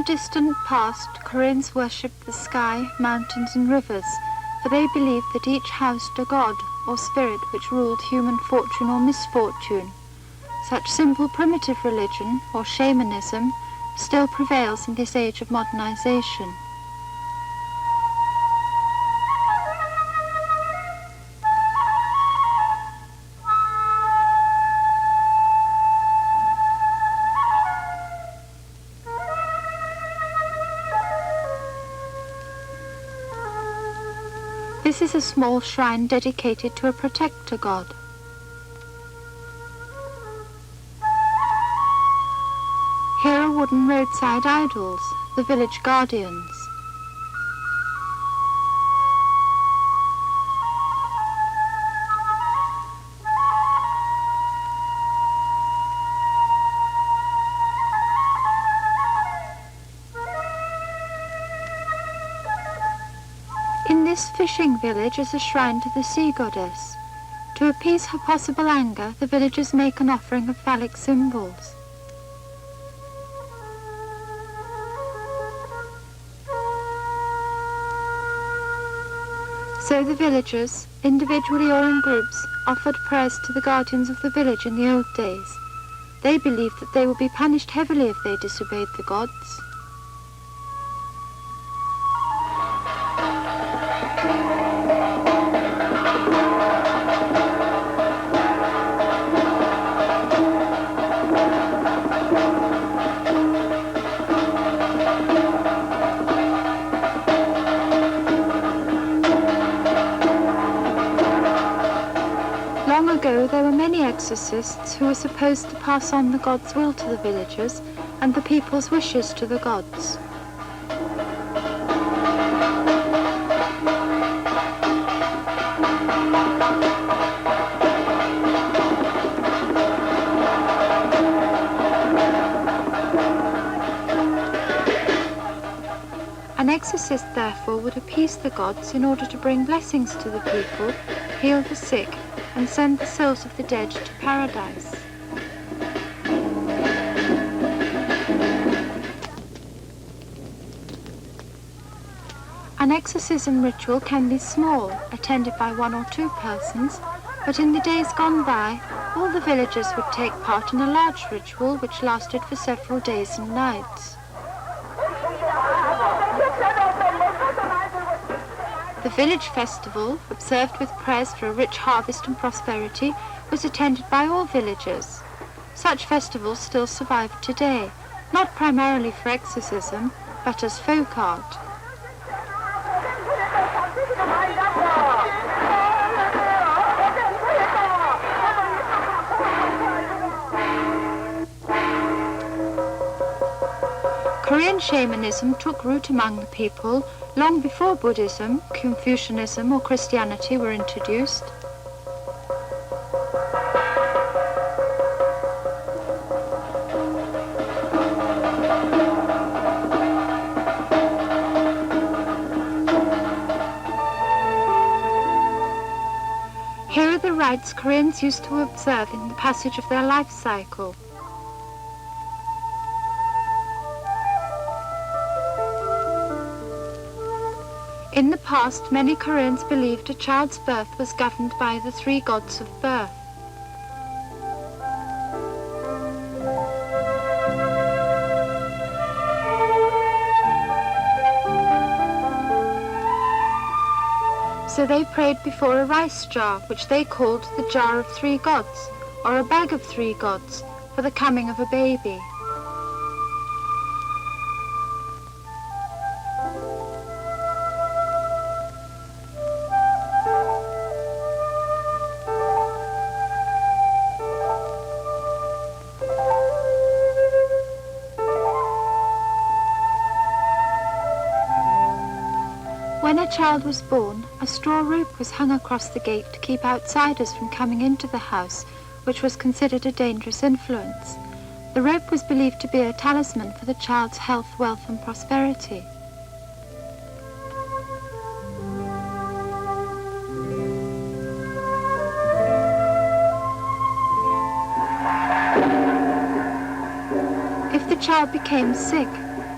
distant past, Koreans worshipped the sky, mountains and rivers, for they believed that each housed a god or spirit which ruled human fortune or misfortune. Such simple primitive religion, or shamanism, still prevails in this age of modernization. This is a small shrine dedicated to a protector god. Here are wooden roadside idols, the village guardians. In this fishing village is a shrine to the sea goddess. To appease her possible anger, the villagers make an offering of phallic symbols. So the villagers, individually or in groups, offered prayers to the guardians of the village in the old days. They believed that they would be punished heavily if they disobeyed the gods. Long ago, there were many exorcists who were supposed to pass on the god's will to the villagers and the people's wishes to the gods. An exorcist, therefore, would appease the gods in order to bring blessings to the people, heal the sick, and send the souls of the dead to paradise. An exorcism ritual can be small, attended by 1 or 2 persons, but in the days gone by, all the villagers would take part in a large ritual which lasted for several days and nights. The village festival, observed with prayers for a rich harvest and prosperity, was attended by all villagers. Such festivals still survive today, not primarily for exorcism, but as folk art. Korean shamanism took root among the people long before Buddhism, Confucianism or Christianity were introduced. Here are the rites Koreans used to observe in the passage of their life cycle. In the past, many Koreans believed a child's birth was governed by the 3 gods of birth. So they prayed before a rice jar, which they called the jar of 3 gods, or a bag of 3 gods, for the coming of a baby. When a child was born, a straw rope was hung across the gate to keep outsiders from coming into the house, which was considered a dangerous influence. The rope was believed to be a talisman for the child's health, wealth and prosperity. If the child became sick,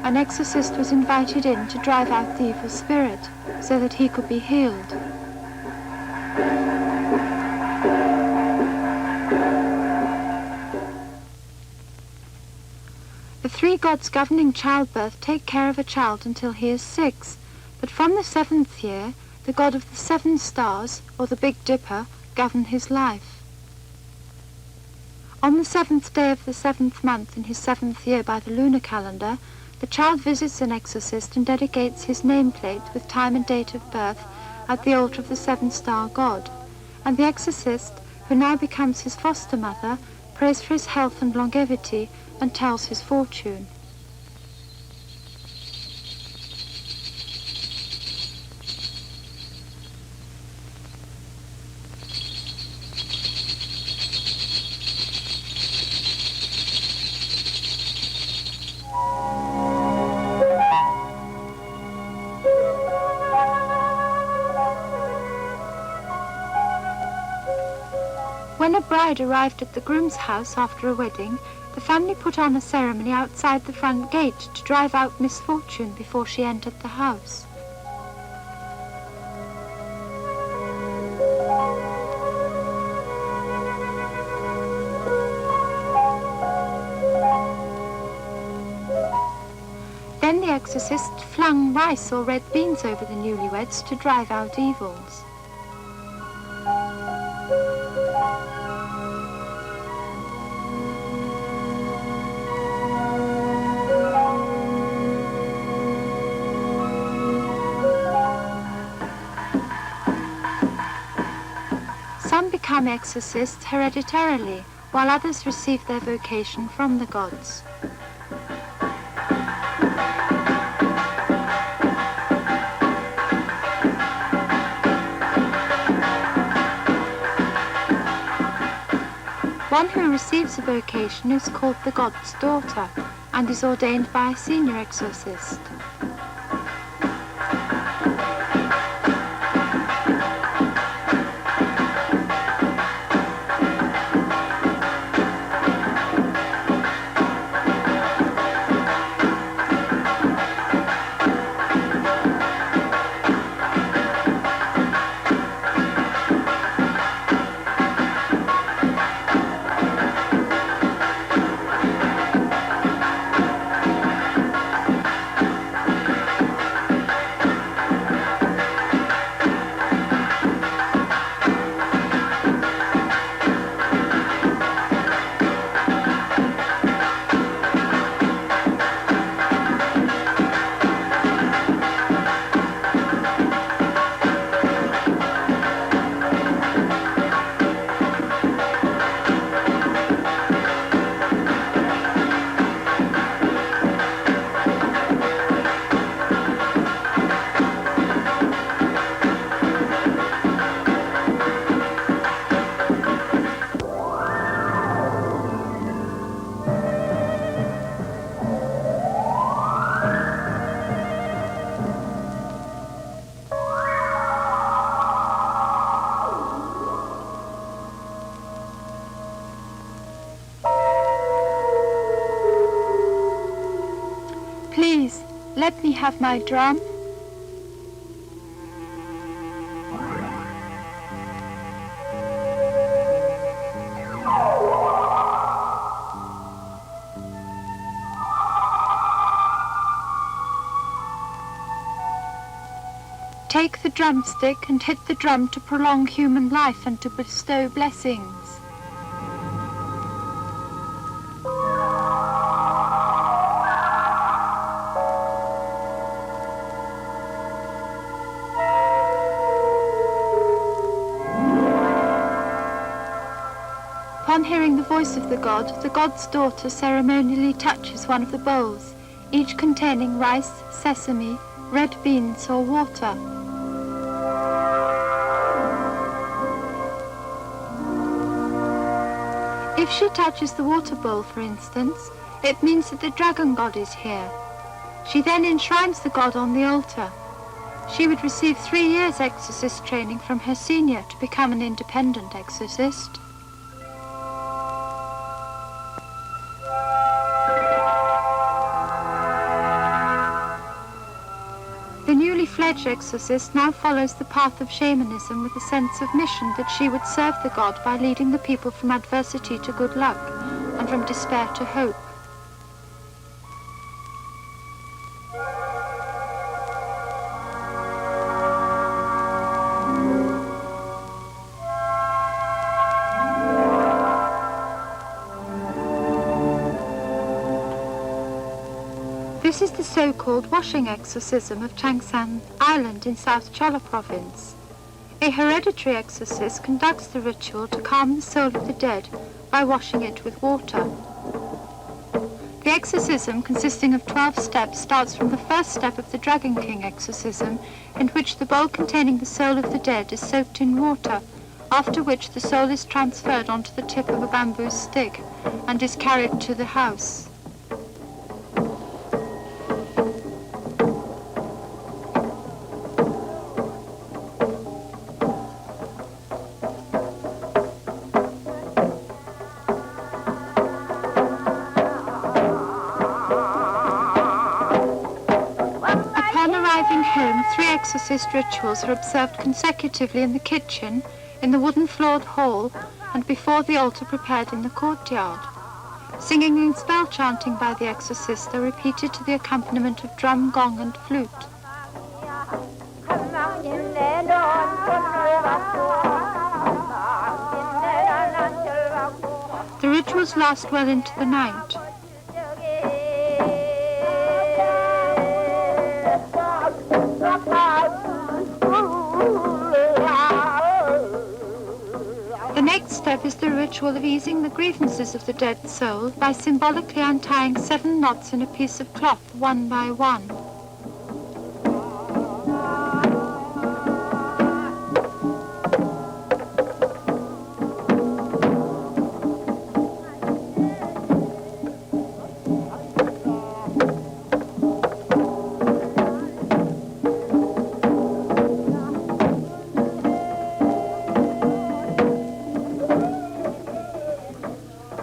an exorcist was invited in to drive out the evil spirit so that he could be healed. The three gods governing childbirth take care of a child until he is 6, but from the 7th year, the god of the 7 stars, or the Big Dipper, govern his life. On the 7th day of the 7th month in his 7th year by the lunar calendar, the child visits an exorcist and dedicates his nameplate with time and date of birth at the altar of the 7-star god, and the exorcist, who now becomes his foster mother, prays for his health and longevity and tells his fortune. When a bride arrived at the groom's house after a wedding, the family put on a ceremony outside the front gate to drive out misfortune before she entered the house. Then the exorcist flung rice or red beans over the newlyweds to drive out evils. Some become exorcists hereditarily, while others receive their vocation from the gods. One who receives a vocation is called the god's daughter and is ordained by a senior exorcist. Please, let me have my drum. Take the drumstick and hit the drum to prolong human life and to bestow blessings. Upon hearing the voice of the god's daughter ceremonially touches one of the bowls, each containing rice, sesame, red beans or water. If she touches the water bowl, for instance, it means that the dragon god is here. She then enshrines the god on the altar. She would receive 3 years exorcist training from her senior to become an independent exorcist. full-fledged exorcist now follows the path of shamanism with a sense of mission that she would serve the god by leading the people from adversity to good luck and from despair to hope. This is the so-called washing exorcism of Changsan Island in South Chola province. A hereditary exorcist conducts the ritual to calm the soul of the dead by washing it with water. The exorcism, consisting of 12 steps, starts from the first step of the Dragon King exorcism, in which the bowl containing the soul of the dead is soaked in water, after which the soul is transferred onto the tip of a bamboo stick and is carried to the house. Three exorcist rituals are observed consecutively in the kitchen, in the wooden-floored hall, and before the altar prepared in the courtyard. Singing and spell chanting by the exorcist are repeated to the accompaniment of drum, gong, and flute. The rituals last well into the night. The next step is the ritual of easing the grievances of the dead soul by symbolically untying 7 knots in a piece of cloth, one by one.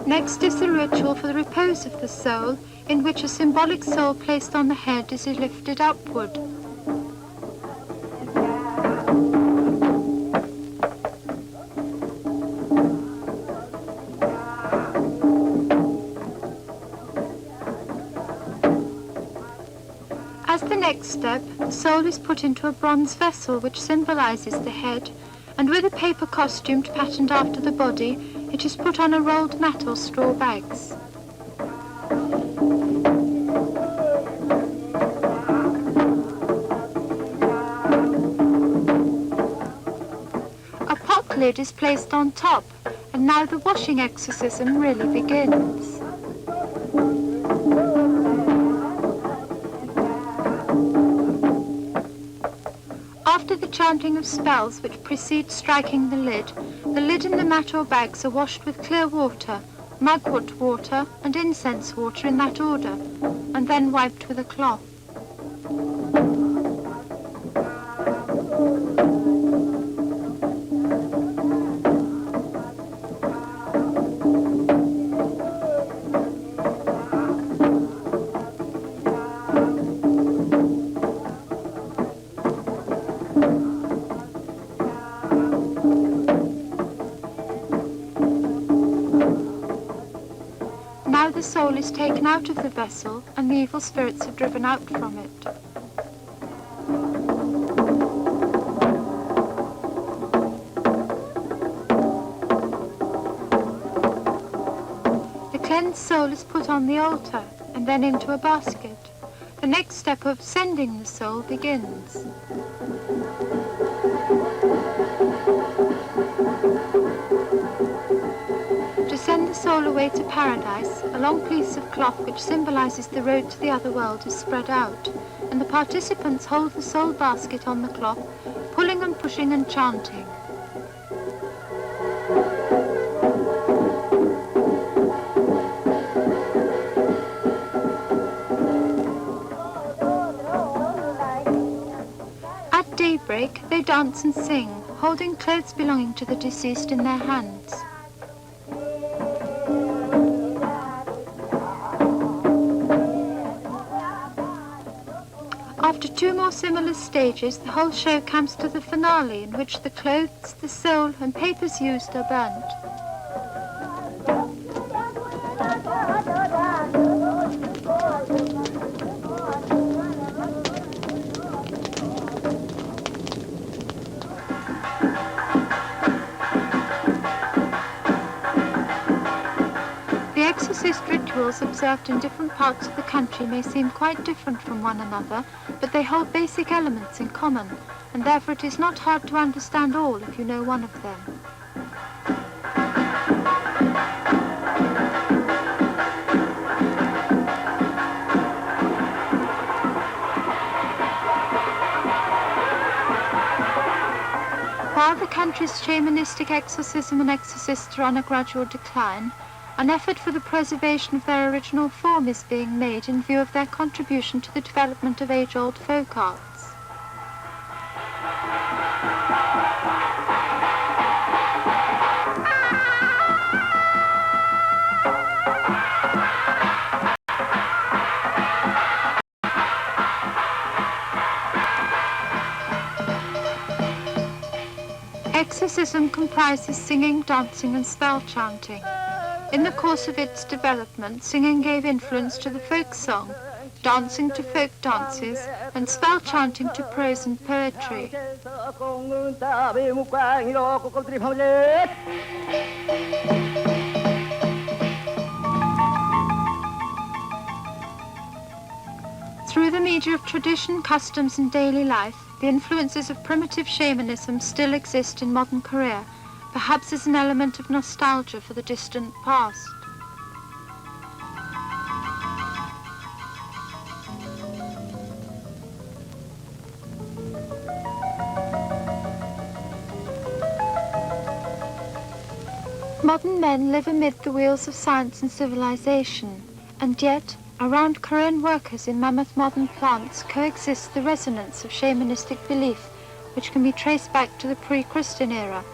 Next is the ritual for the repose of the soul, in which a symbolic soul placed on the head is lifted upward. As the next step, the soul is put into a bronze vessel which symbolizes the head, and with a paper costume patterned after the body, it is put on a rolled mat or straw bags. A pot lid is placed on top, and now the washing exorcism really begins. After the chanting of spells which precede striking the lid and the mat or bags are washed with clear water, mugwort water and incense water in that order, and then wiped with a cloth. Now the soul is taken out of the vessel and the evil spirits are driven out from it. The cleansed soul is put on the altar and then into a basket. The next step of sending the soul begins. To send the soul away to paradise, a long piece of cloth which symbolizes the road to the other world is spread out, and the participants hold the soul basket on the cloth, pulling and pushing and chanting. At daybreak, they dance and sing, holding clothes belonging to the deceased in their hands. After After 2 more similar stages, the whole show comes to the finale, in which the clothes, the soul, and papers used are burnt. The exorcist rituals observed in different parts of the country may seem quite different from one another, but they hold basic elements in common, and therefore it is not hard to understand all if you know one of them. While the country's shamanistic exorcism and exorcists are on a gradual decline, an effort for the preservation of their original form is being made in view of their contribution to the development of age-old folk arts. Exorcism comprises singing, dancing, and spell chanting. In the course of its development, singing gave influence to the folk song, dancing to folk dances, and spell chanting to prose and poetry. Through the media of tradition, customs, and daily life, the influences of primitive shamanism still exist in modern Korea, perhaps as an element of nostalgia for the distant past. Modern men live amid the wheels of science and civilization, and yet, around Korean workers in mammoth modern plants coexists the resonance of shamanistic belief, which can be traced back to the pre-Christian era,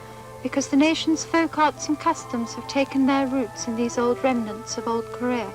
because the nation's folk arts and customs have taken their roots in these old remnants of old Korea.